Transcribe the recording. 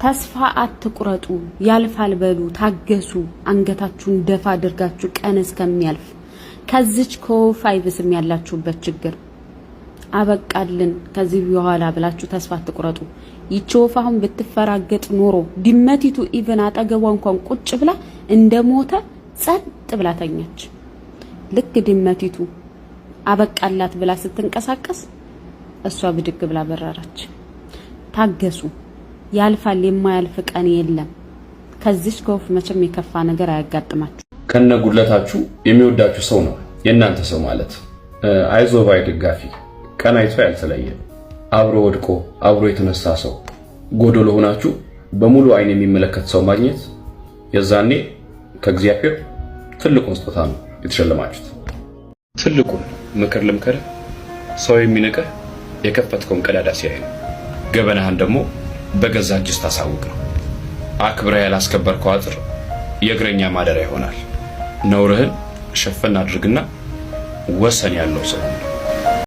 ተስፋ አትቁረጡ ያልፋል በሉ ታገሱ አንገታችሁን ደፋ አድርጋችሁ ቀን እስከሚያልፍ ከዚች ኮፍ አይብስም ያላችሁበት ችግር አበቃልን ከዚህ በኋላ ብላችሁ ተስፋ አትቁረጡ ይቾፋሁን ብትፈራገጥ ኖሮ ድመቲቱ ኢቭን አጠገቧ እንኳን ቁጭ ብላ እንደሞተ ጸጥ ብላ ተኛች ልክ ድመቲቱ አበቃላት ብላ ስትንቀሳቀስ እሷ ብድግ ብላ በረራች ታገሱ ያልፋል የማያልፍ ቀን የለም ከዚህ ኮፍ መቼም የከፋ ነገር አያጋጥማችሁ ከነጉለታችሁ የሚወዳችሁ ሰው ነው የናንተ ሰው ማለት አይዞ ባይ ደጋፊ ቀናይቶ ያልተለየ አብሮ ወድቆ አብሮ የተነሳ ሰው ጎዶሎ ሆናችሁ በሙሉ አይን የሚመለከት ሰው ማግኘት የዛኔ ከእግዚአብሔር ትልቁን ስጦታ ነው የተሸለማችሁት ትልቁን ምክር ልምከር ሰው የሚነቀህ የከፈትከውን ቀዳዳ ሲያይ ነው ገበናህን ደግሞ በገዛ እጅህ ታሳውቅ ነው አክብራ ያላስከበርከው አጥር የእግረኛ ማደሪያ ይሆናል ነውርህን ሸፈን አድርግና ወሰን ያለው ሰው